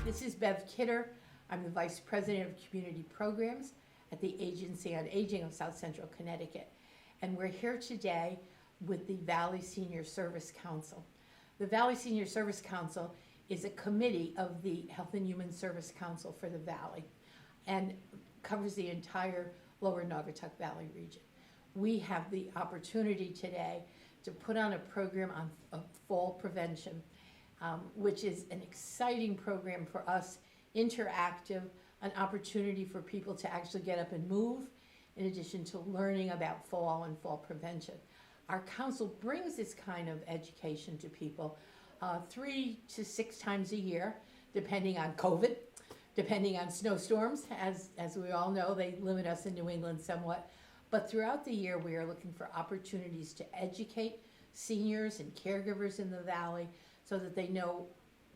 This is Bev Kidder. I'm the Vice President of Community Programs at the Agency on Aging of South Central Connecticut. And we're here today with the Valley Senior Service Council. The Valley Senior Service Council is a committee of the Health and Human Service Council for the Valley and covers the entire lower Naugatuck Valley region. We have the opportunity today to put on a program on fall prevention, which is an exciting program for us, interactive, an opportunity for people to actually get up and move, in addition to learning about fall and fall prevention. Our council brings this kind of education to people 3 to 6 times a year, depending on COVID, depending on snowstorms. As we all know, they limit us in New England somewhat. But throughout the year, we are looking for opportunities to educate seniors and caregivers in the Valley so that they know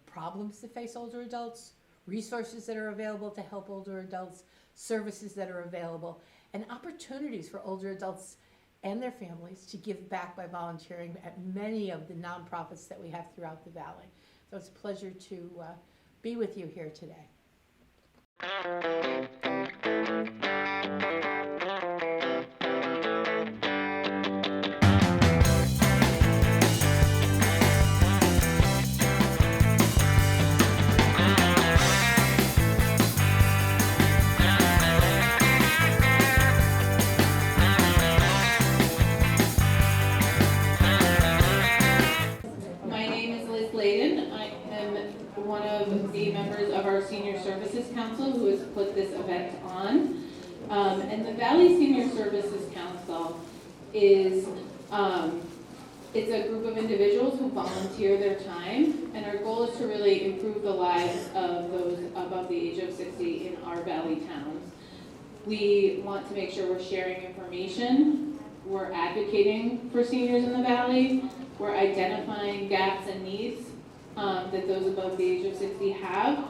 problems that face older adults, resources that are available to help older adults, services that are available, and opportunities for older adults and their families to give back by volunteering at many of the nonprofits that we have throughout the Valley. So it's a pleasure to be with you here today. One of the members of our Senior Services Council who has put this event on. And the Valley Senior Services Council is it's a group of individuals who volunteer their time, and our goal is to really improve the lives of those above the age of 60 in our Valley towns. We want to make sure we're sharing information, we're advocating for seniors in the Valley, we're identifying gaps and needs that those above the age of 60 have,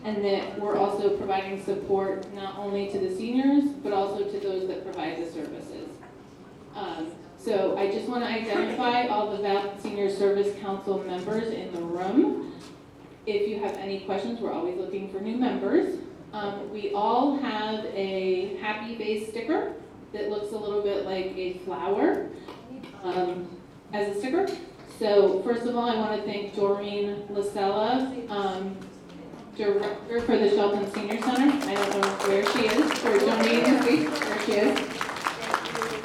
and that we're also providing support not only to the seniors, but also to those that provide the services. So I just want to identify all the Valley Senior Service Council members in the room. If you have any questions, we're always looking for new members. We all have a happy face sticker that looks a little bit like a flower as a sticker. So first of all, I want to thank Doreen Lasella, Director for the Shelton Senior Center. I don't know where she is, for donating her space. There she is.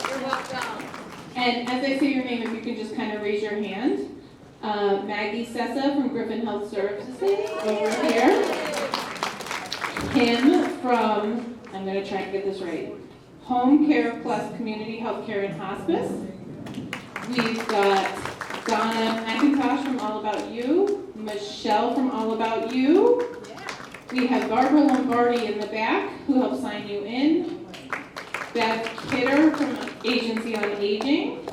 You're welcome. And as I say your name, if you can just kind of raise your hand. Maggie Sessa from Griffin Health Services over here. Kim from, I'm going to try and get this right, Home Care Plus Community Health Care and Hospice. We've got Donna McIntosh from All About You, Michelle from All About You. We have Barbara Lombardi in the back who helps sign you in. Bev Kidder from Agency on Aging.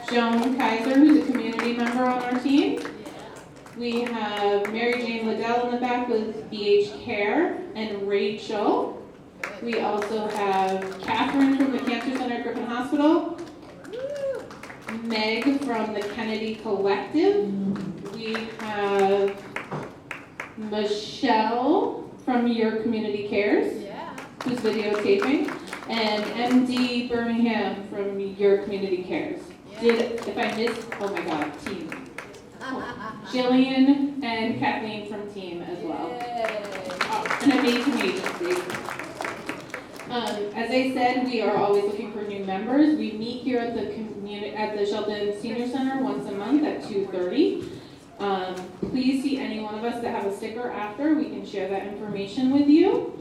Joan Kaiser, who's a community member on our team. We have Mary Jane Liddell in the back with BH Care, and Rachel. We also have Catherine from the Cancer Center at Griffin Hospital. Meg from the Kennedy Collective. We have Michelle from Your Community Cares, who's videotaping, and MD Birmingham from Your Community Cares. If I missed, oh my God, team. Jillian and Kathleen from team as well. An amazing agency. As I said, we are always looking for new members. We meet here at the Shelton Senior Center once a month at 2:30. Please see any one of us that have a sticker after. We can share that information with you.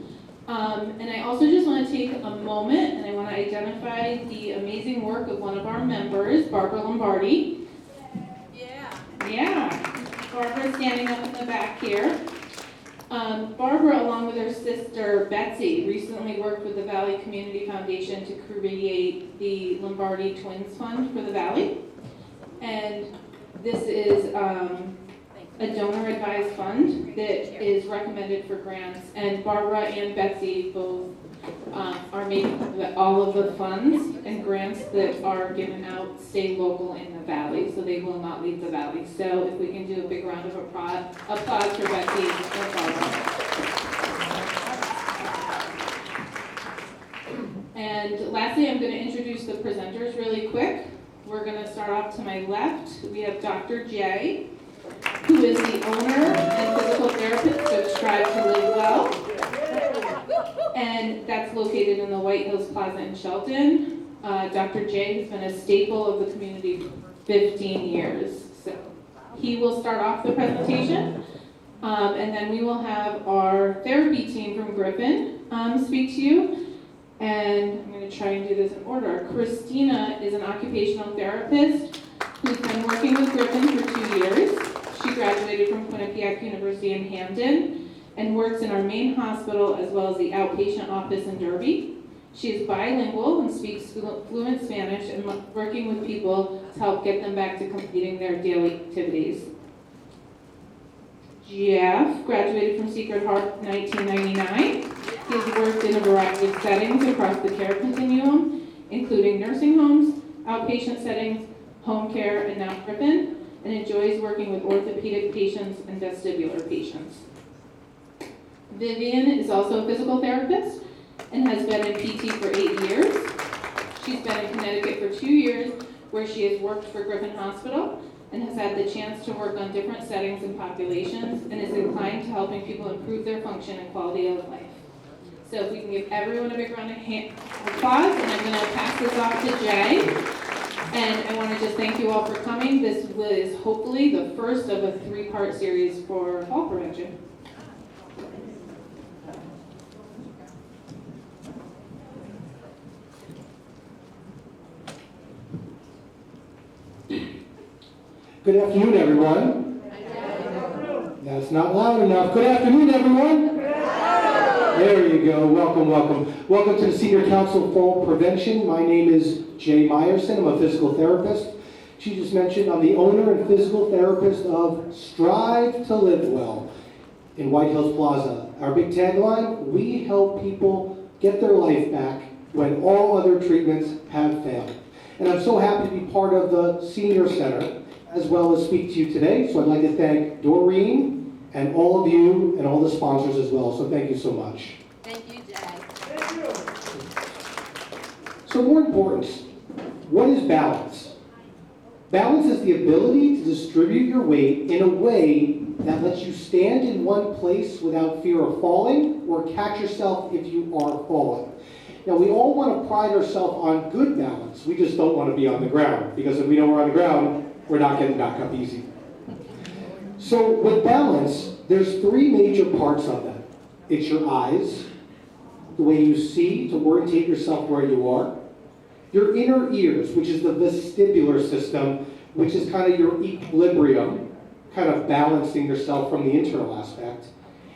And I also just want to take a moment and I want to identify the amazing work of one of our members, Barbara Lombardi. Yeah. Barbara's standing up in the back here. Barbara, along with her sister Betsy, recently worked with the Valley Community Foundation to create the Lombardi Twins Fund for the Valley. And this is a donor-advised fund that is recommended for grants. And Barbara and Betsy both are made, that all of the funds and grants that are given out stay local in the valley, so they will not leave the valley. So if we can do a big round of applause for Betsy. That's all. And lastly, I'm going to introduce the presenters really quick. We're going to start off to my left. We have Dr. J, who is the owner and physical therapist of Strive to Live Well. And that's located in the White Hills Plaza in Shelton. Dr. J has been a staple of the community for 15 years. So he will start off the presentation. And then we will have our therapy team from Griffin speak to you. And I'm going to try and do this in order. Christina is an occupational therapist who's been working with Griffin for 2 years. She graduated from Quinnipiac University in Hampton and works in our main hospital as well as the outpatient office in Derby. She is bilingual and speaks fluent Spanish and working with people to help get them back to completing their daily activities. Jeff graduated from Sacred Heart in 1999. He has worked in a variety of settings across the care continuum, including nursing homes, outpatient settings, home care, and now Griffin, and enjoys working with orthopedic patients and vestibular patients. Vivian is also a physical therapist and has been in PT for 8 years. She's been in Connecticut for 2 years, where she has worked for Griffin Hospital and has had the chance to work on different settings and populations and is inclined to helping people improve their function and quality of life. So if we can give everyone a big round of applause, and I'm going to pass this off to Jay. And I want to just thank you all for coming. This was hopefully the first of a 3-part series for fall prevention. Good afternoon, everyone. That's not loud enough. Good afternoon, everyone. There you go. Welcome, welcome. Welcome to the Senior Council Fall Prevention. My name is Jay Meyerson. I'm a physical therapist. She just mentioned I'm the owner and physical therapist of Strive to Live Well in White Hills Plaza. Our big tagline, we help people get their life back when all other treatments have failed. And I'm so happy to be part of the Senior Center as well as speak to you today. So I'd like to thank Doreen and all of you and all the sponsors as well. So thank you so much. Thank you, Jay. So more important, what is balance? Balance is the ability to distribute your weight in a way that lets you stand in one place without fear of falling or catch yourself if you are falling. Now we all want to pride ourselves on good balance. We just don't want to be on the ground, because if we know we're on the ground, we're not getting back up easy. So with balance, there's 3 major parts of that. It's your eyes, the way you see to orientate yourself where you are. Your inner ears, which is the vestibular system, which is kind of your equilibrium, kind of balancing yourself from the internal aspect.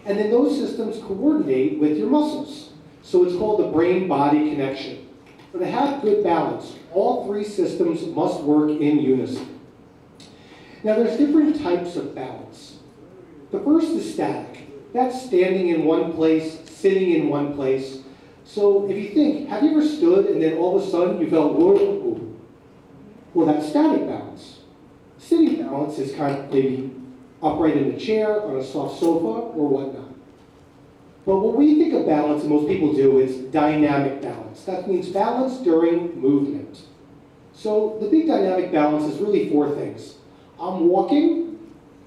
And then those systems coordinate with your muscles. So it's called the brain-body connection. So to have good balance, all 3 systems must work in unison. Now there's different types of balance. The first is static. That's standing in one place, sitting in one place. So if you think, have you ever stood and then all of a sudden you felt, whoa? Well, that's static balance. Sitting balance is kind of maybe upright in a chair, on a soft sofa, or whatnot. But what we think of balance, and most people do, is dynamic balance. That means balance during movement. So the big dynamic balance is really 4 things. I'm walking,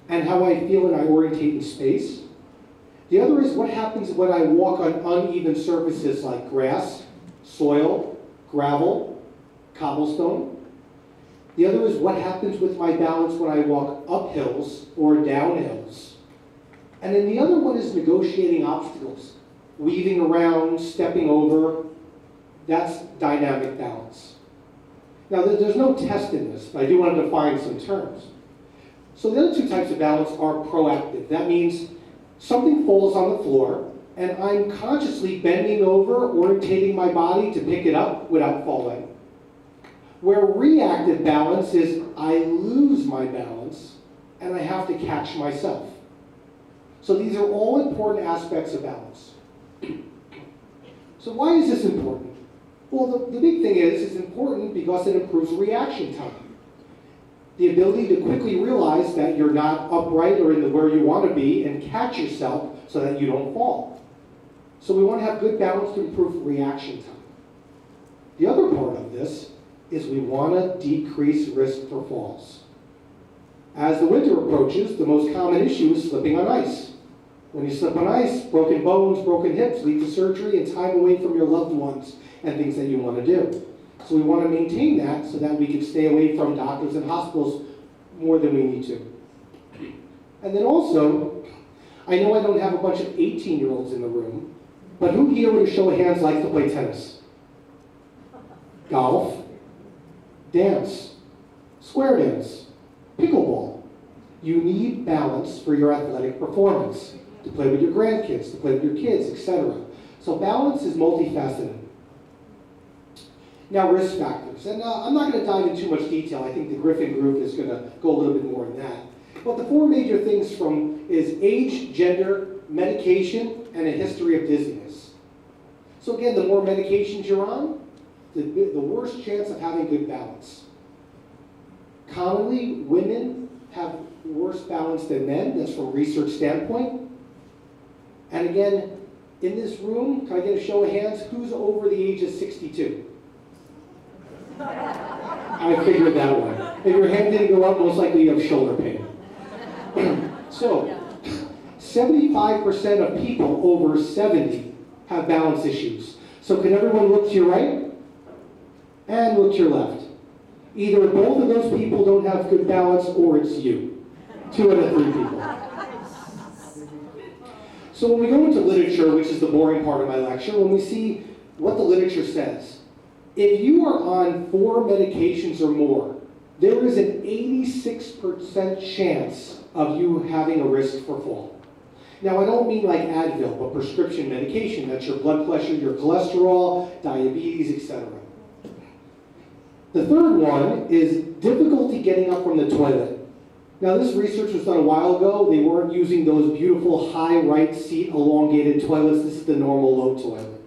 and how I feel and I orientate in space. The other is what happens when I walk on uneven surfaces like grass, soil, gravel, cobblestone. The other is what happens with my balance when I walk up hills or down hills. And then the other one is negotiating obstacles, weaving around, stepping over. That's dynamic balance. Now, there's no test in this, but I do want to define some terms. So the other 2 types of balance are proactive. That means something falls on the floor, and I'm consciously bending over, orientating my body to pick it up without falling. Where reactive balance is I lose my balance, and I have to catch myself. So these are all important aspects of balance. So why is this important? Well, the big thing is it's important because it improves reaction time. The ability to quickly realize that you're not upright or in the where you want to be and catch yourself so that you don't fall. So we want to have good balance to improve reaction time. The other part of this is we want to decrease risk for falls. As the winter approaches, the most common issue is slipping on ice. When you slip on ice, broken bones, broken hips lead to surgery and time away from your loved ones and things that you want to do. So we want to maintain that so that we can stay away from doctors and hospitals more than we need to. And then also, I know I don't have a bunch of 18-year-olds in the room, but who here with a show of hands likes to play tennis? Golf, dance, square dance, pickleball. You need balance for your athletic performance, to play with your grandkids, to play with your kids, etc. So balance is multifaceted. Now, risk factors. And I'm not going to dive into too much detail. I think the Griffin group is going to go a little bit more in that. But the four major things is age, gender, medication, and a history of dizziness. So again, the more medications you're on, the worse chance of having good balance. Commonly, women have worse balance than men. That's from a research standpoint. And again, in this room, can I get a show of hands? Who's over the age of 62? I figured that one. If your hand didn't go up, most likely you have shoulder pain. So, 75% of people over 70 have balance issues. So can everyone look to your right? And look to your left. Either both of those people don't have good balance or it's you. 2 out of 3 people. So when we go into literature, which is the boring part of my lecture, when we see what the literature says, if you are on 4 medications or more, there is an 86% chance of you having a risk for fall. Now, I don't mean like Advil, but prescription medication. That's your blood pressure, your cholesterol, diabetes, etc. The third one is difficulty getting up from the toilet. Now, this research was done a while ago. They weren't using those beautiful high right seat elongated toilets. This is the normal low toilet.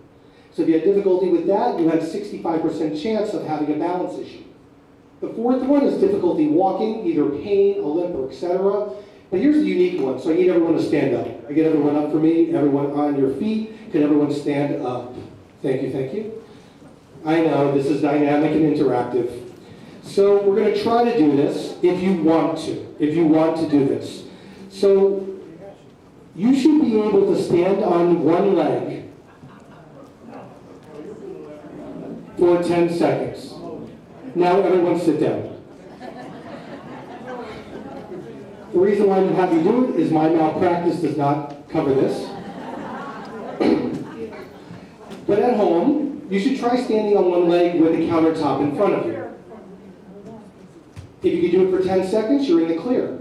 So if you had difficulty with that, you had a 65% chance of having a balance issue. The fourth one is difficulty walking, either pain, a limp, or etc. But here's the unique one. So I need everyone to stand up. I get everyone up for me, everyone on your feet. Can everyone stand up? Thank you, thank you. I know, this is dynamic and interactive. So we're going to try to do this if you want to do this. So you should be able to stand on one leg for 10 seconds. Now everyone sit down. The reason why I didn't have you do it is my malpractice does not cover this. But at home, you should try standing on one leg with a countertop in front of you. If you can do it for 10 seconds, you're in the clear.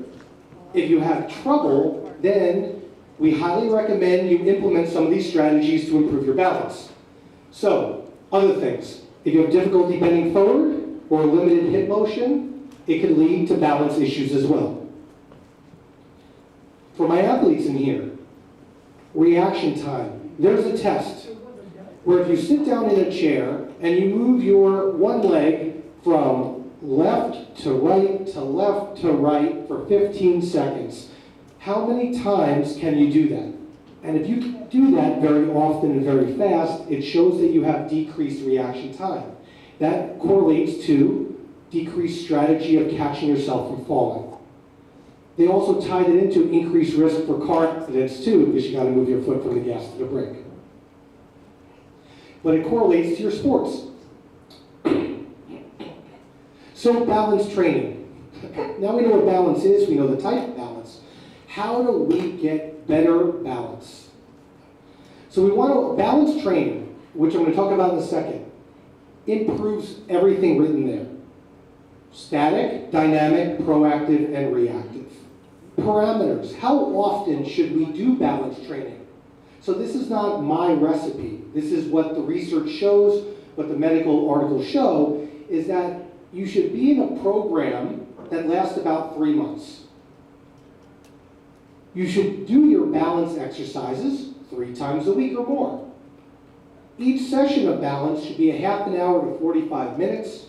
If you have trouble, then we highly recommend you implement some of these strategies to improve your balance. So, other things. If you have difficulty bending forward or limited hip motion, it can lead to balance issues as well. For my athletes in here, reaction time. There's a test where if you sit down in a chair and you move your one leg from left to right to left to right for 15 seconds, how many times can you do that? And if you do that very often and very fast, it shows that you have decreased reaction time. That correlates to decreased strategy of catching yourself from falling. They also tied it into increased risk for car accidents too, because you got to move your foot from the gas to the brake. But it correlates to your sports. So balance training. Now we know what balance is, we know the type of balance. How do we get better balance? So we want to balance training, which I'm going to talk about in a second, improves everything written there. Static, dynamic, proactive, and reactive. Parameters. How often should we do balance training? So this is not my recipe. This is what the research shows, what the medical articles show, is that you should be in a program that lasts about 3 months. You should do your balance exercises 3 times a week or more. Each session of balance should be a half an hour to 45 minutes,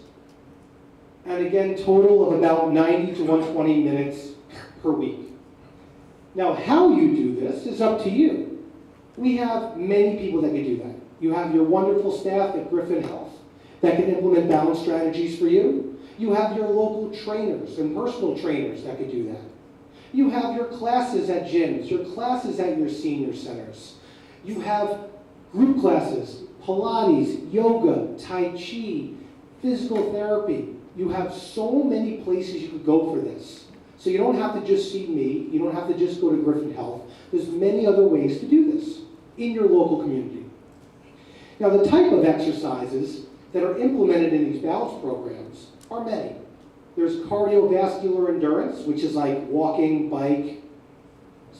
and again, total of about 90 to 120 minutes per week. Now, how you do this is up to you. We have many people that can do that. You have your wonderful staff at Griffin Health that can implement balance strategies for you. You have your local trainers and personal trainers that could do that. You have your classes at gyms, your classes at your senior centers. You have group classes, Pilates, yoga, Tai Chi, physical therapy. You have so many places you could go for this. So you don't have to just see me, you don't have to just go to Griffin Health. There's many other ways to do this in your local community. Now, the type of exercises that are implemented in these balance programs are many. There's cardiovascular endurance, which is like walking, bike,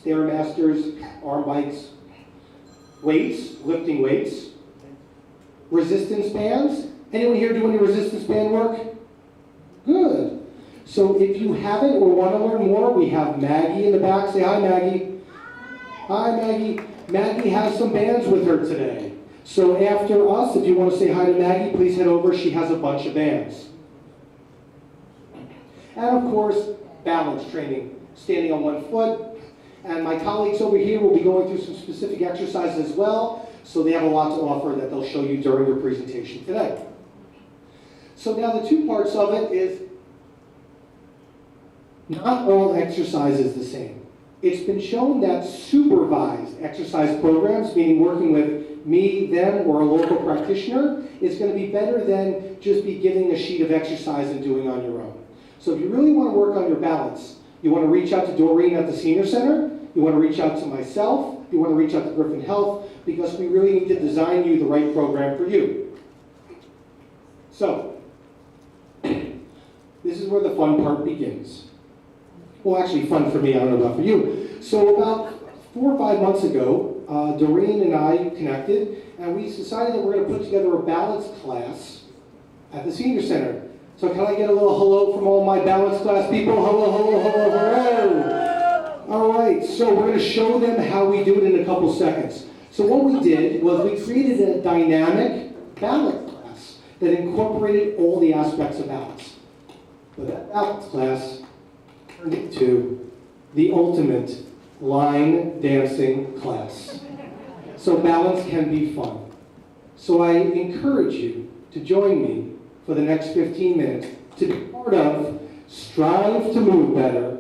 Stairmasters, arm bikes, weights, lifting weights, resistance bands. Anyone here do any resistance band work? Good. So if you haven't or want to learn more, we have Maggie in the back. Say hi, Maggie. Hi, Maggie. Maggie has some bands with her today. So after us, if you want to say hi to Maggie, please head over. She has a bunch of bands. And of course, balance training, standing on one foot. And my colleagues over here will be going through some specific exercises as well. So they have a lot to offer that they'll show you during your presentation today. So now the two parts of it is not all exercise is the same. It's been shown that supervised exercise programs, meaning working with me, them, or a local practitioner, is going to be better than just be giving a sheet of exercise and doing on your own. So if you really want to work on your balance, you want to reach out to Doreen at the Senior Center, you want to reach out to myself, you want to reach out to Griffin Health, because we really need to design you the right program for you. So, this is where the fun part begins. Well, actually fun for me, I don't know about for you. So about 4 or 5 months ago, Doreen and I connected, and we decided that we're going to put together a balance class at the Senior Center. So can I get a little hello from all my balance class people? Hello, hello, hello, hello. All right, so we're going to show them how we do it in a couple seconds. So what we did was we created a dynamic balance class that incorporated all the aspects of balance. But that balance class turned into the ultimate line dancing class. So balance can be fun. So I encourage you to join me for the next 15 minutes to be part of Strive to Move Better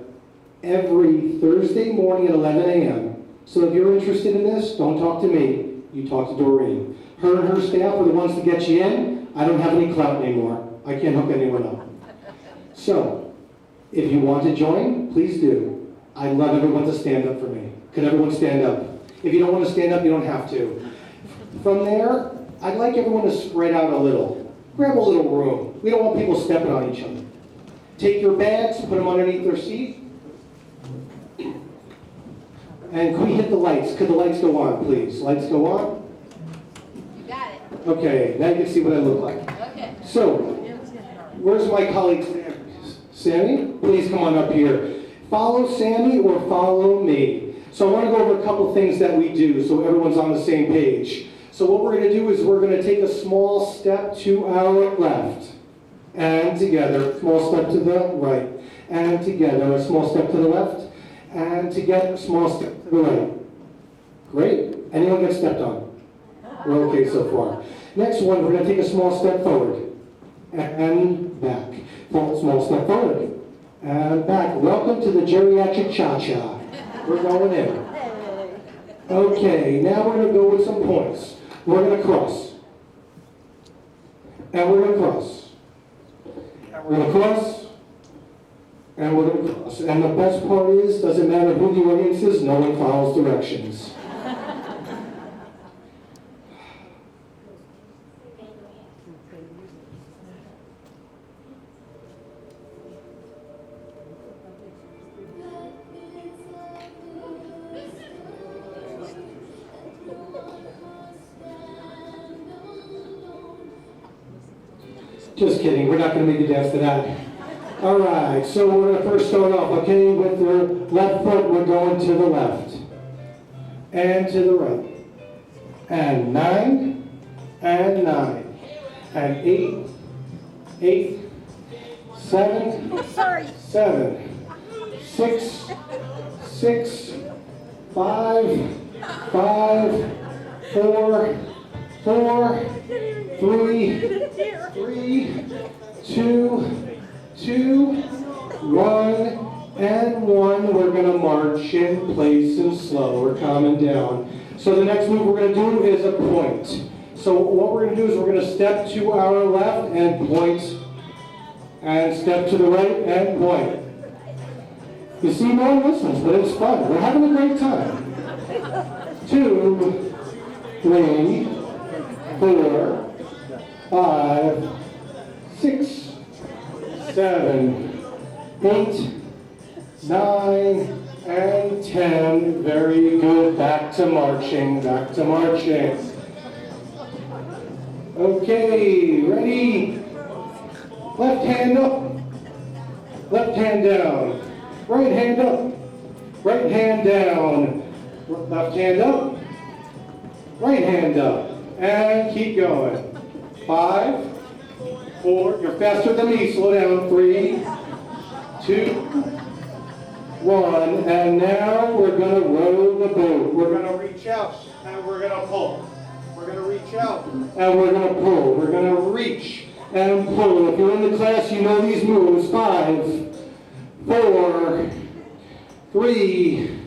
every Thursday morning at 11 a.m. So if you're interested in this, don't talk to me, you talk to Doreen. Her and her staff are the ones to get you in. I don't have any clout anymore. I can't hook anyone up. So, if you want to join, please do. I'd love everyone to stand up for me. Could everyone stand up? If you don't want to stand up, you don't have to. From there, I'd like everyone to spread out a little. Grab a little room. We don't want people stepping on each other. Take your bags, put them underneath their seat. And can we hit the lights? Could the lights go on, please? Lights go on? You got it. Okay, now you can see what I look like. Okay. So, where's my colleague Sammy? Sammy, please come on up here. Follow Sammy or follow me. So I want to go over a couple things that we do so everyone's on the same page. So what we're going to do is we're going to take a small step to our left. And together, small step to the right. And together, a small step to the left. And together, a small step to the right. Great. Anyone get stepped on? We're okay so far. Next one, we're going to take a small step forward. And back. Small step forward. And back. Welcome to the geriatric cha-cha. We're going in. Okay, now we're going to go with some points. We're going to cross. And we're going to cross. And we're going to cross. And we're going to cross. And the best part is, doesn't matter who the audience is, no one follows directions. Just kidding, we're not going to make you dance to that. All right, so we're going to first start off, okay, with the left foot, we're going to the left. And to the right. And 9, and 9, and 8, 8, 7, 7, 6, 6, 5, 5, 4, 4, 3, 3, 2, 2, 1, and 1. We're going to march in place and slow. We're calming down. So the next move we're going to do is a point. So what we're going to do is we're going to step to our left and point, and step to the right and point. You see, no one listens, but it's fun. We're having a great time. 2, 3, 4, 5, 6, 7, 8, 9, and 10. Very good. Back to marching. Back to marching. Okay, ready? Left hand up. Left hand down. Right hand up. Right hand down. Left hand up. Right hand up. And keep going. 5, 4. You're faster than me. Slow down. 3, 2, 1. And now we're going to row the boat. We're going to reach out and we're going to pull. We're going to reach out and we're going to pull. We're going to reach and pull. If you're in the class, you know these moves. 5, 4, 3,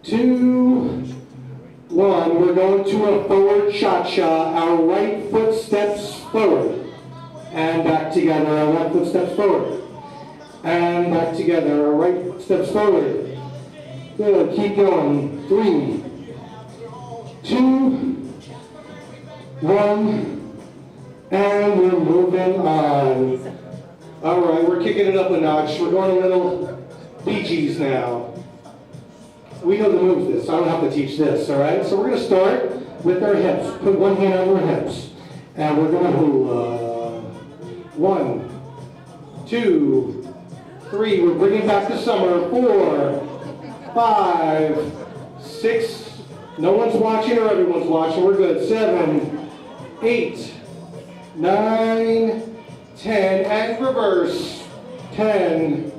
2, 1. We're going to a forward cha-cha. Our right foot steps forward. And back together. Our left foot steps forward. And back together. Our right foot steps forward. Good. Keep going. 3, 2, 1. And we're moving on. All right, we're kicking it up a notch. We're going a little Bee Gees now. We know the moves this, so I don't have to teach this, all right? So we're going to start with our hips. Put one hand on our hips. And we're going to hula. 1, 2, 3. We're bringing back the summer. 4, 5, 6. No one's watching or everyone's watching. We're good. 7, 8, 9, 10. And reverse. 10,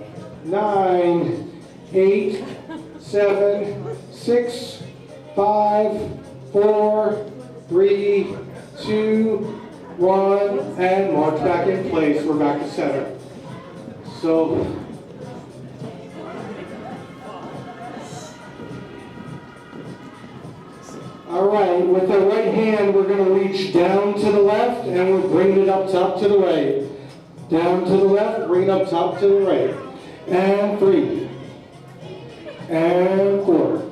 9, 8, 7, 6, 5, 4, 3, 2, 1, and march back in place. We're back to center. So, all right, with the right hand, we're going to reach down to the left, and we're bringing it up top to the right. Down to the left, bring it up top to the right. And 3. And 4.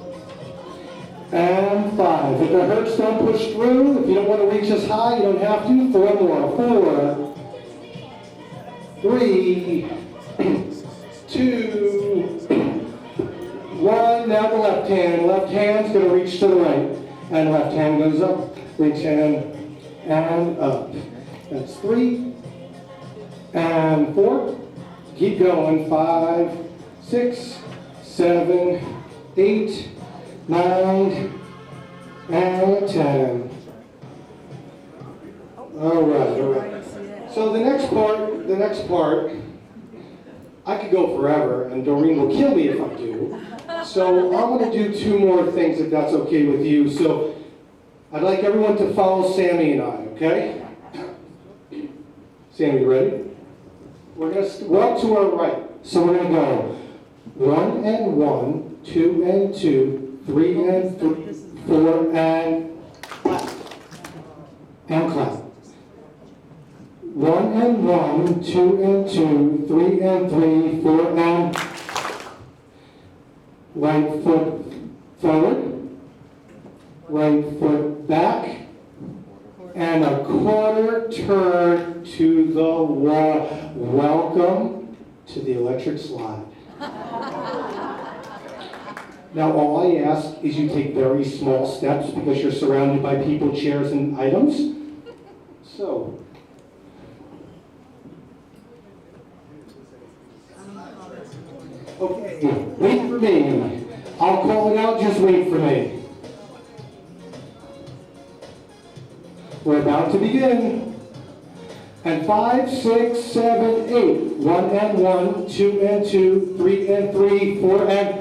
And 5. If it hurts, don't push through. If you don't want to reach as high, you don't have to. 4 more. 4, 3, 2, 1. Now the left hand. Left hand's going to reach to the right. And left hand goes up. Reach hand and up. That's 3. And 4. Keep going. 5, 6, 7, 8, 9, and 10. All right. So the next part, I could go forever, and Doreen will kill me if I do. So I'm going to do 2 more things, if that's okay with you. So I'd like everyone to follow Sammy and I, okay? Sammy, you ready? We're going to walk to our right. So we're going to go 1 and 1, 2 and 2, 3 and 3, 4 and clap. And clap. 1 and 1, 2 and 2, 3 and 3, 4 and right foot forward, right foot back, and a quarter turn to the wall. Welcome to the electric slide. Now all I ask is you take very small steps because you're surrounded by people, chairs, and items. So, okay, wait for me. I'll call it out, just wait for me. We're about to begin. And 5, 6, 7, 8. 1 and 1, 2 and 2, 3 and 3, 4 and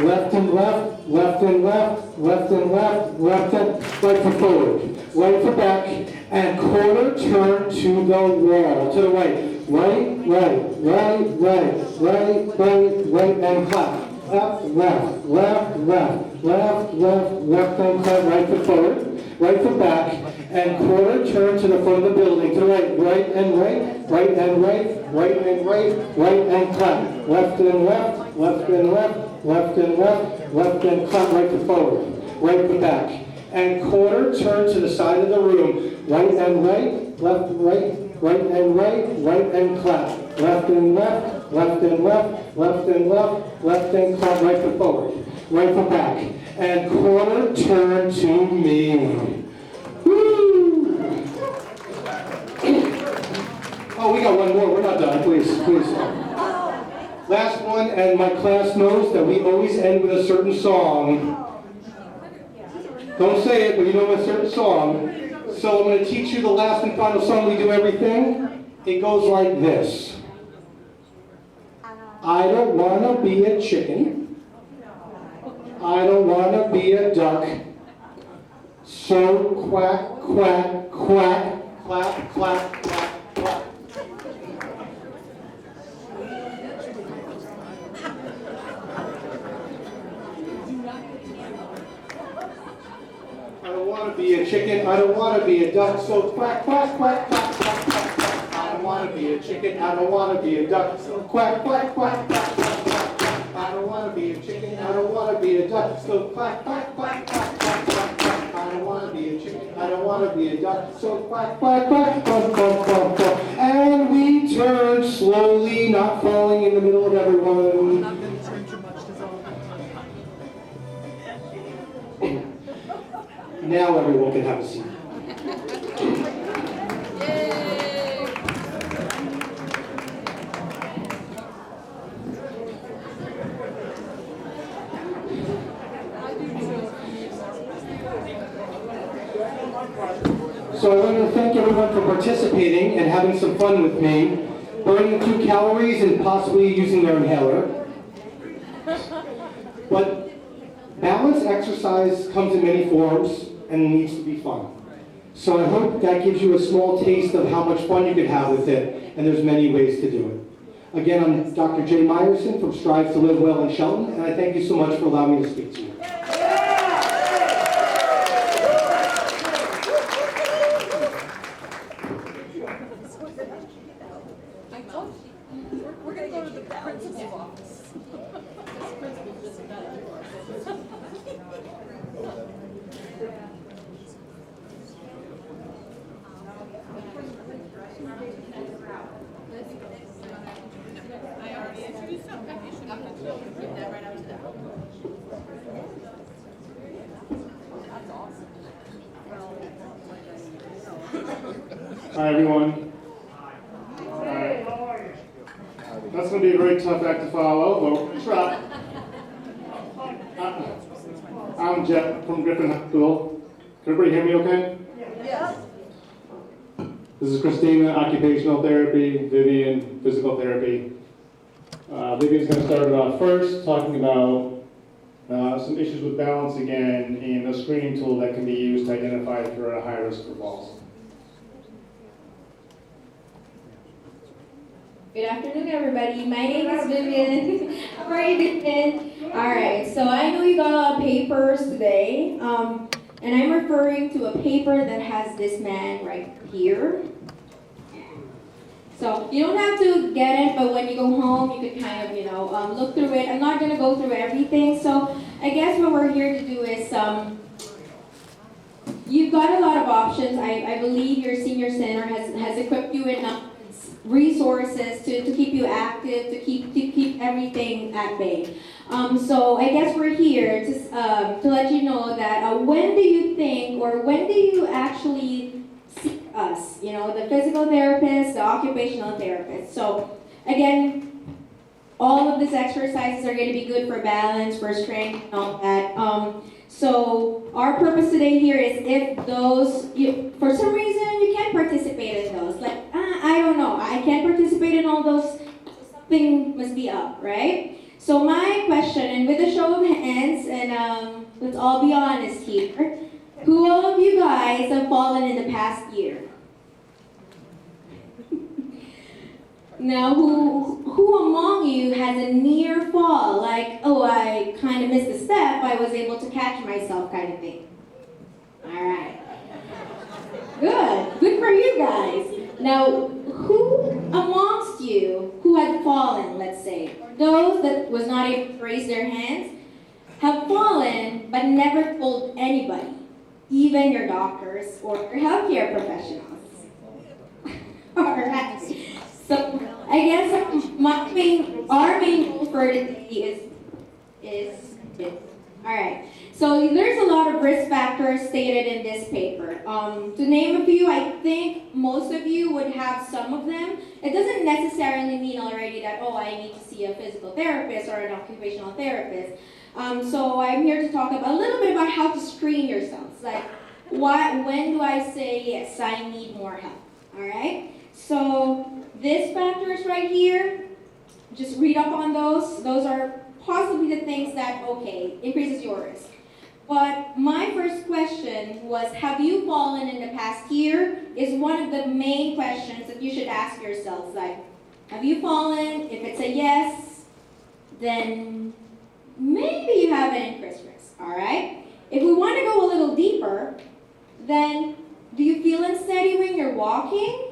left and left, left and left, left and left, left and right for forward, right for back, and quarter turn to the wall, to the right. Right, right, right, right, right, right, right, and clap. Left, left, left, left, left, left, left, and clap. Right foot forward, right foot back, and quarter turn to the front of the building. To the right, right and right, right and right, right and right, right and clap. Left and left, left and left, left and left, left and clap. Right foot forward, right foot back, and quarter turn to the side of the room. Right and right, left, right. Right and right, right and clap. Left and left, left and left, left and left, left and clap. Right foot forward, right foot back, and quarter turn to me. Woo! Oh, we got one more. We're not done. Please, please. Last one, and my class knows that we always end with a certain song. Don't say it, but you know a certain song. So I'm going to teach you the last and final song. We do everything. It goes like this. I don't want to be a chicken. I don't want to be a duck. So quack, quack, quack, clap, clap, clap, clap. I don't want to be a chicken, I don't want to be a duck, so quack, quack, quack, quack, quack, quack, quack. I don't want to be a chicken, I don't want to be a duck, so quack, quack, quack, quack, quack, quack, quack. I don't want to be a chicken, I don't want to be a duck, so quack, quack, quack, quack, quack, quack, quack. I don't want to be a chicken, I don't want to be a duck, so quack, quack, quack, quack, quack, quack, quack. And we turn slowly, not falling in the middle of everyone. Now everyone can have a seat. So I want to thank everyone for participating and having some fun with me, burning a few calories and possibly using their inhaler. But balance exercise comes in many forms and needs to be fun. So I hope that gives you a small taste of how much fun you can have with it, and there's many ways to do it. Again, I'm Dr. Jay Meyerson from Strive to Live Well in Shelton, and I thank you so much for allowing me to speak to you. We're going to go to the principal's office. Hi, everyone. That's going to be a very tough act to follow, but we're going to try. I'm Jeff from Griffin Hospital. Can everybody hear me okay? Yes. This is Christina, occupational therapy, Vivian, physical therapy. Vivian's going to start it off first, talking about some issues with balance again and a screening tool that can be used to identify if you're at a high risk for falls. Good afternoon, everybody. My name is Vivian. How are you, Vivian? All right, so I know you got a lot of papers today, and I'm referring to a paper that has this man right here. So you don't have to get it, but when you go home, you can kind of, look through it. I'm not going to go through everything, so I guess what we're here to do is, you've got a lot of options. I believe your senior center has equipped you enough resources to keep you active, to keep everything at bay. So I guess we're here to let you know that when do you think, or when do you actually seek us? The physical therapist, the occupational therapist. So again, all of these exercises are going to be good for balance, for strength, and all that. So our purpose today here is if those, for some reason you can't participate in those, like, I don't know, I can't participate in all those, something must be up, right? So my question, and with a show of hands, and let's all be honest here, who all of you guys have fallen in the past year? Now, who among you has a near fall? Like, oh, I kind of missed a step, I was able to catch myself kind of thing. All right. Good for you guys. Now, who amongst you who had fallen, let's say, those that was not able to raise their hands, have fallen but never told anybody, even your doctors or your healthcare professionals? All right. So I guess our main goal for today is this. All right. So there's a lot of risk factors stated in this paper. To name a few, I think most of you would have some of them. It doesn't necessarily mean already that, oh, I need to see a physical therapist or an occupational therapist. So I'm here to talk about a little bit about how to screen yourselves. Like, when do I say, yes, I need more help? All right. So these factors right here, just read up on those. Those are possibly the things that, okay, increases your risk. But my first question was, have you fallen in the past year? Is one of the main questions that you should ask yourselves. Like, have you fallen? If it's a yes, then maybe you have an increased risk, all right? If we want to go a little deeper, then do you feel unsteady when you're walking?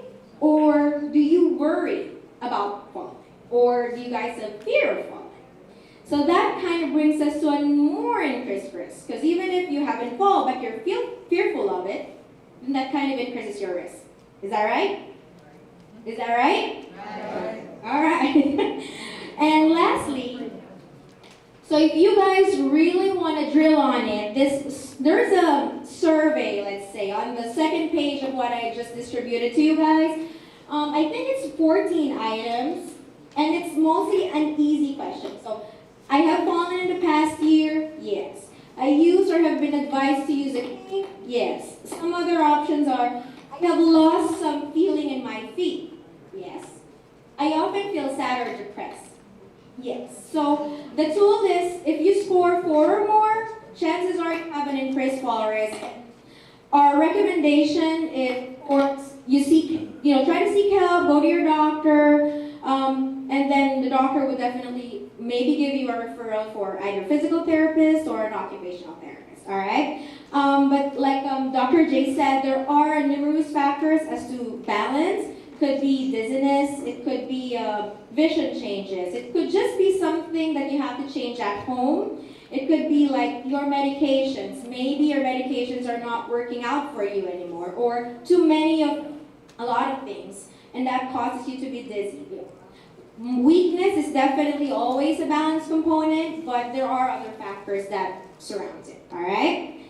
Or do you worry about falling? Or do you guys have fear of falling? So that kind of brings us to a more increased risk. Because even if you haven't fallen, but you're fearful of it, then that kind of increases your risk. Is that right? Is that right? Right. All right. And lastly, so if you guys really want to drill on it, there's a survey, let's say, on the second page of what I just distributed to you guys. I think it's 14 items, and it's mostly an easy question. So, I have fallen in the past year? Yes. I use or have been advised to use a cane? Yes. Some other options are, I have lost some feeling in my feet? Yes. I often feel sad or depressed? Yes. So the tool is, if you score 4 or more, chances are you have an increased fall risk. Our recommendation is, of course, try to seek help, go to your doctor, and then the doctor would definitely maybe give you a referral for either physical therapist or an occupational therapist, all right? But like Dr. J said, there are numerous factors as to balance. It could be dizziness, it could be vision changes, it could just be something that you have to change at home. It could be like your medications. Maybe your medications are not working out for you anymore, or too many of a lot of things, and that causes you to be dizzy. Weakness is definitely always a balance component, but there are other factors that surround it, all right?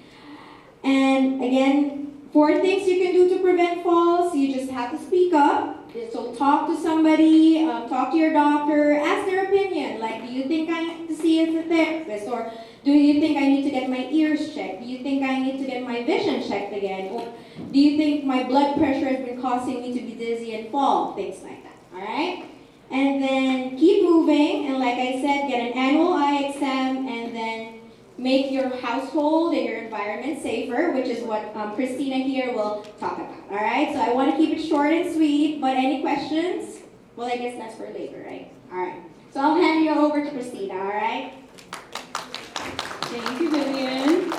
And again, 4 things you can do to prevent falls. You just have to speak up. So talk to somebody, talk to your doctor, ask their opinion. Like, do you think I need to see a therapist? Or do you think I need to get my ears checked? Do you think I need to get my vision checked again? Or do you think my blood pressure has been causing me to be dizzy and fall? Things like that, all right? And then keep moving, and like I said, get an annual eye exam, and then make your household and your environment safer, which is what Christina here will talk about, all right? So I want to keep it short and sweet, but any questions? Well, I guess that's for later, right? All right. So I'll hand you over to Christina, all right? Thank you, Vivian.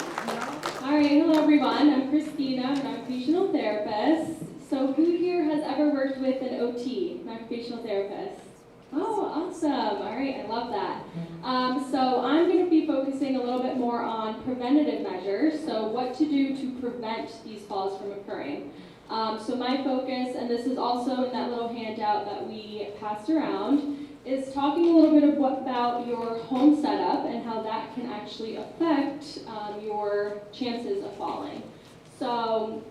All right, hello everyone. I'm Christina, I'm an occupational therapist. So who here has ever worked with an OT, an occupational therapist? Oh, awesome. All right, I love that. So I'm going to be focusing a little bit more on preventative measures, so what to do to prevent these falls from occurring. So my focus, and this is also in that little handout that we passed around, is talking a little bit about your home setup and how that can actually affect your chances of falling. So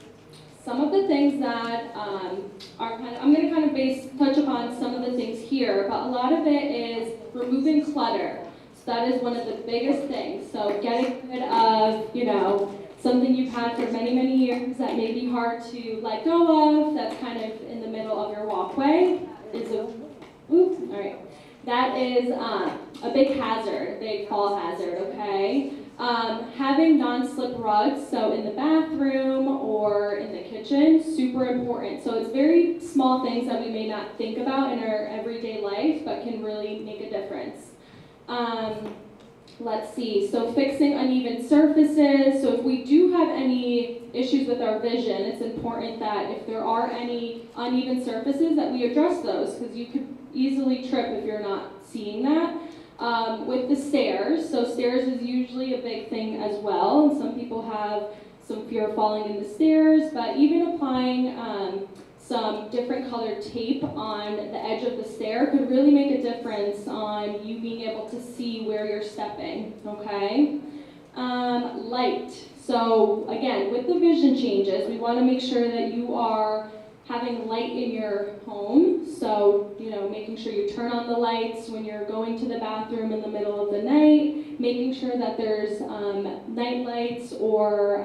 some of the things that are kind of, I'm going to kind of touch upon some of the things here, but a lot of it is removing clutter. So that is one of the biggest things. So getting rid of, something you've had for many, many years that may be hard to let go of, that's kind of in the middle of your walkway, that is a big hazard, a big fall hazard, okay? Having non-slip rugs, so in the bathroom or in the kitchen, super important. So it's very small things that we may not think about in our everyday life, but can really make a difference. Let's see, so fixing uneven surfaces. So if we do have any issues with our vision, it's important that if there are any uneven surfaces that we address those, because you could easily trip if you're not seeing that. With the stairs, so stairs is usually a big thing as well, and some people have some fear of falling in the stairs, but even applying some different colored tape on the edge of the stair could really make a difference on you being able to see where you're stepping, okay? Light. So again, with the vision changes, we want to make sure that you are having light in your home. So, making sure you turn on the lights when you're going to the bathroom in the middle of the night, making sure that there's night lights or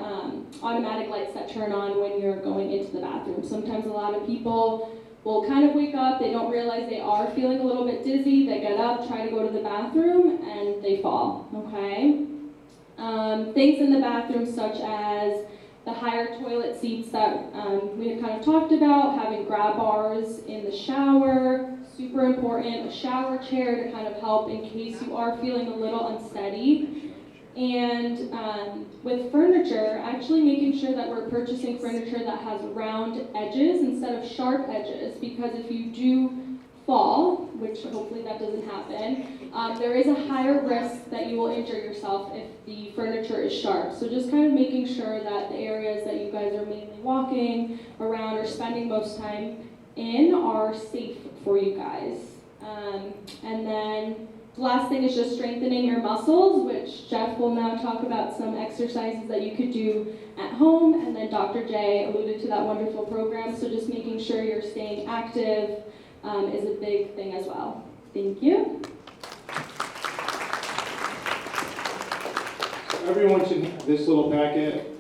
automatic lights that turn on when you're going into the bathroom. Sometimes a lot of people will kind of wake up, they don't realize they are feeling a little bit dizzy, they get up, try to go to the bathroom, and they fall, okay? Things in the bathroom such as the higher toilet seats that we had kind of talked about, having grab bars in the shower, super important, a shower chair to kind of help in case you are feeling a little unsteady. And with furniture, actually making sure that we're purchasing furniture that has round edges instead of sharp edges, because if you do fall, which hopefully that doesn't happen, there is a higher risk that you will injure yourself if the furniture is sharp. So just kind of making sure that the areas that you guys are mainly walking around or spending most time in are safe for you guys. And then the last thing is just strengthening your muscles, which Jeff will now talk about some exercises that you could do at home, and then Dr. J alluded to that wonderful program, so just making sure you're staying active is a big thing as well. Thank you. Everyone should have this little packet.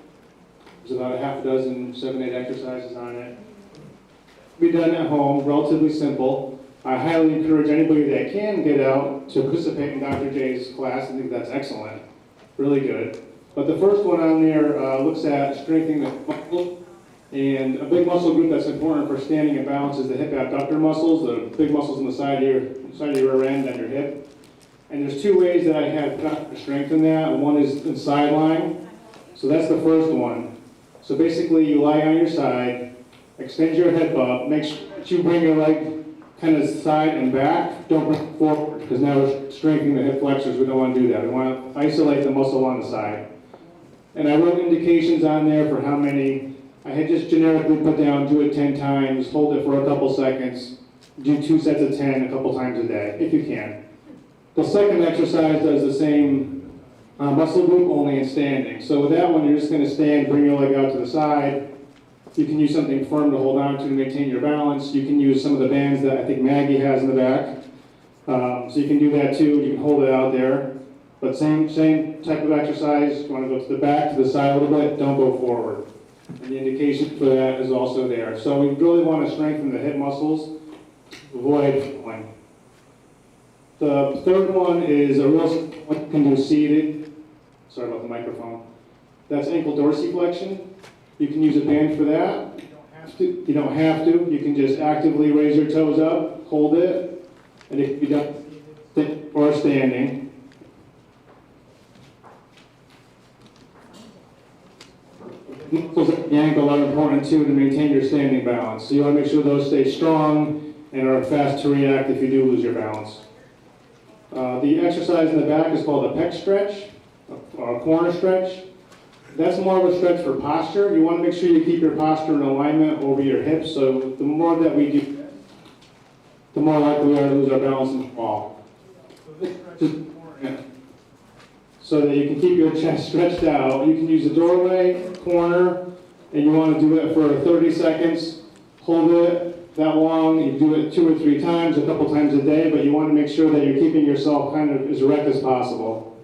There's about a half a dozen, 7, 8 exercises on it. Be done at home, relatively simple. I highly encourage anybody that can get out to participate in Dr. J's class. I think that's excellent, really good. But the first one on there looks at strengthening the muscle. And a big muscle group that's important for standing and balance is the hip abductor muscles, the big muscles on the side of your rear end and your hip. And there's 2 ways that I have to strengthen that. One is the side lying. So that's the first one. So basically you lie on your side, extend your hip up, make sure that you bring your leg kind of side and back. Don't bring it forward, because now we're strengthening the hip flexors. We don't want to do that. We want to isolate the muscle on the side. And I wrote indications on there for how many. I had just generically put down, do it 10 times, hold it for a couple seconds, do 2 sets of 10 a couple times a day, if you can. The second exercise does the same muscle group, only in standing. So with that one, you're just going to stand, bring your leg out to the side. You can use something firm to hold on to maintain your balance. You can use some of the bands that I think Maggie has in the back. So you can do that too. You can hold it out there. But same type of exercise. You want to go to the back, to the side a little bit, don't go forward. And the indication for that is also there. So we really want to strengthen the hip muscles, avoid falling. The third one is a real simple one you can do seated. Sorry about the microphone. That's ankle dorsiflexion. You can use a band for that. You don't have to. You can just actively raise your toes up, hold it, and it can be done or standing. Muscles at the ankle are important too to maintain your standing balance. So you want to make sure those stay strong and are fast to react if you do lose your balance. The exercise in the back is called a pec stretch, or a corner stretch. That's more of a stretch for posture. You want to make sure you keep your posture in alignment over your hips. So the more that we do, the more likely we are to lose our balance and fall. So that you can keep your chest stretched out. You can use a doorway, corner, and you want to do it for 30 seconds, hold it that long, you do it 2 or 3 times, a couple times a day, but you want to make sure that you're keeping yourself kind of as erect as possible.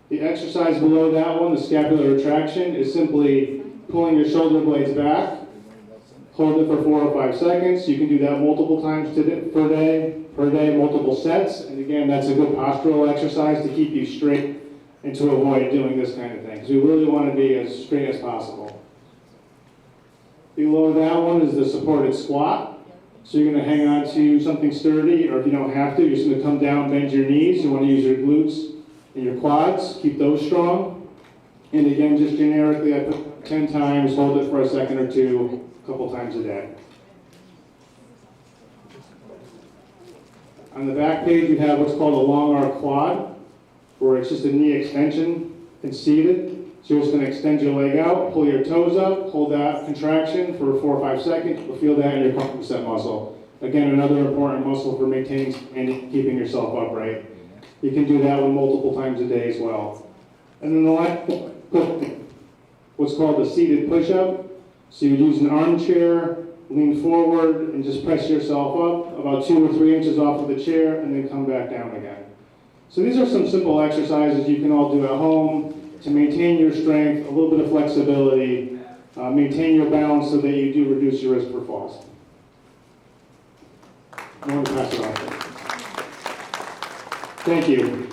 The exercise below that one, the scapular retraction, is simply pulling your shoulder blades back, hold it for 4 or 5 seconds. You can do that multiple times per day, multiple sets, and again, that's a good postural exercise to keep you straight and to avoid doing this kind of thing, because we really want to be as straight as possible. Below that one is the supported squat. So you're going to hang on to something sturdy, or if you don't have to, you're just going to come down, bend your knees. You want to use your glutes and your quads, keep those strong. And again, just generically, I put 10 times, hold it for a second or two, a couple times a day. On the back page, you have what's called a long arc quad, where it's just a knee extension and seated. So you're just going to extend your leg out, pull your toes up, hold that contraction for 4 or 5 seconds. You'll feel that in your quadricep muscle. Again, another important muscle for maintaining and keeping yourself upright. You can do that one multiple times a day as well. And then the last one, what's called a seated push-up. So you use an armchair, lean forward, and just press yourself up about 2 or 3 inches off of the chair, and then come back down again. So these are some simple exercises you can all do at home to maintain your strength, a little bit of flexibility, maintain your balance so that you do reduce your risk for falls. I'm going to pass it on. Thank you.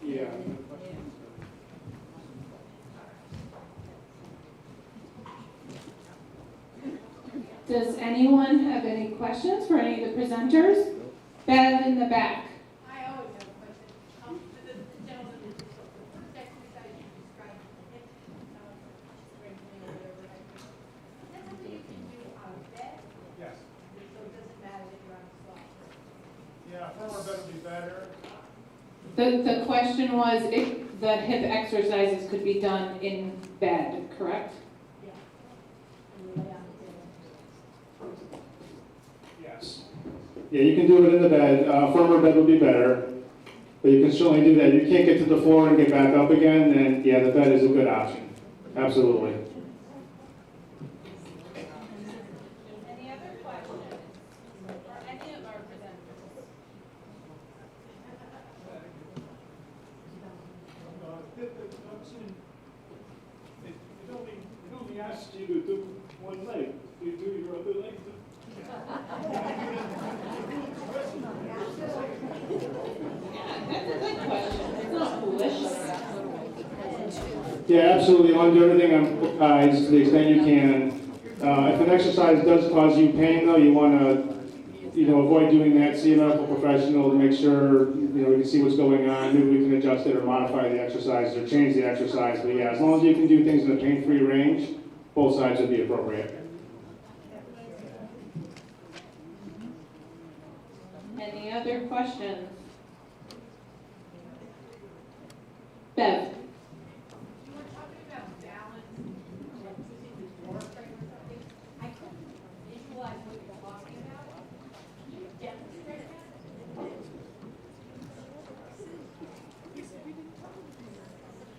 Yeah. Does anyone have any questions for any of the presenters? Bev in the back. I always have a question. The gentleman, the first exercise you described, hip strengthening or whatever, is that something you can do out of bed? Yes. So it doesn't matter that you're on the soft. Yeah, firmer bed would be better. The question was if the hip exercises could be done in bed, correct? Yeah. And you lay on the bed. Yes. Yeah, you can do it in the bed. Firmer bed would be better, but you can certainly do that. You can't get to the floor and get back up again, then yeah, the bed is a good option. Absolutely. Any other questions for any of our presenters? It only asks you to do one leg. You do your other leg. That's a good question. It's not foolish. Yeah, absolutely. You want to do everything on both sides to the extent you can. If an exercise does cause you pain, though, you want to, avoid doing that. See a medical professional to make sure, we can see what's going on. Maybe we can adjust it or modify the exercise or change the exercise. But yeah, as long as you can do things in a pain-free range, both sides would be appropriate. Any other questions? Bev? You were talking about balance, like using the door frame or something. I couldn't visualize what you're talking about. Can you demonstrate that?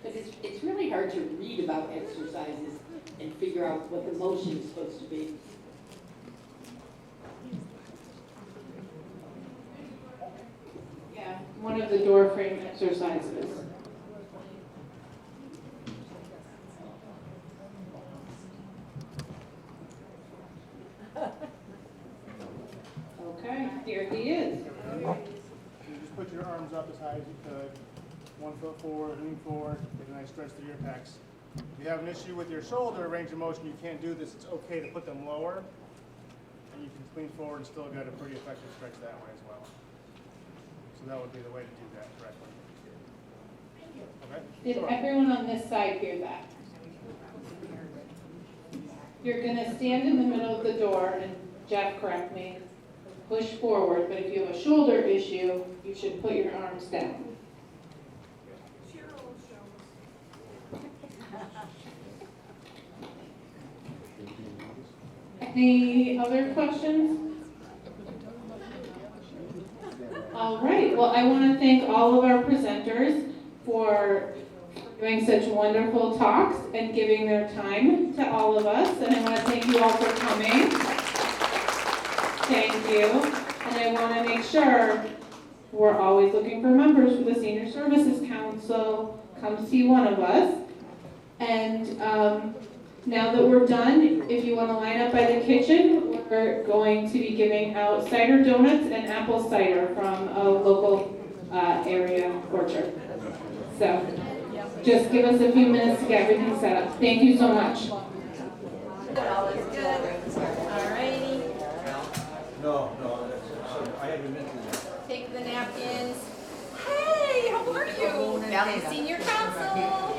Because it's really hard to read about exercises and figure out what the motion is supposed to be. Yeah, one of the door frame exercises. Okay, here he is. You just put your arms up as high as you could. 1 foot forward, lean forward, get a nice stretch through your pecs. If you have an issue with your shoulder range of motion, you can't do this, it's okay to put them lower. And you can lean forward and still get a pretty effective stretch that way as well. So that would be the way to do that correctly. Okay? Did Sure. everyone on this side hear that? You're gonna stand in the middle of the door, and Jeff, correct me, push forward, but if you have a shoulder issue, you should put your arms down. Any other questions? All right, well, I want to thank all of our presenters for doing such wonderful talks and giving their time to all of us. And I want to thank you all for coming. Thank you. And I want to make sure we're always looking for members for the Senior Services Council. Come see one of us. And now that we're done, if you want to line up by the kitchen, we're going to be giving out cider donuts and apple cider from a local area orchard. So just give us a few minutes to get everything set up. Thank you so much. Alrighty, No, I haven't mentioned that. take the napkins. Hey, how are you? Valley Senior Council.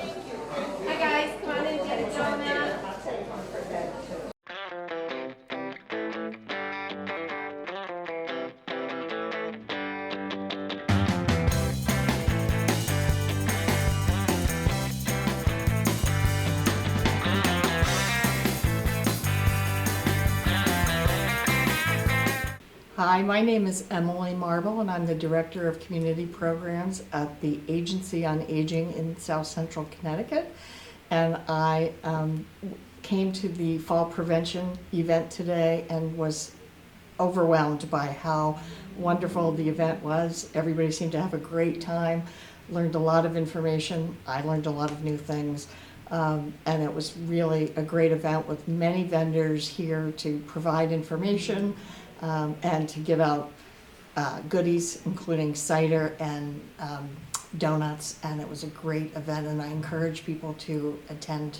Hi guys, come on in, get a donut. Hi, my name is Emily Marble, and I'm the Director of Community Programs at the Agency on Aging in South Central Connecticut. And I came to the fall prevention event today and was overwhelmed by how wonderful the event was. Everybody seemed to have a great time, learned a lot of information. I learned a lot of new things. And it was really a great event with many vendors here to provide information and to give out goodies, including cider and donuts. And it was a great event, and I encourage people to attend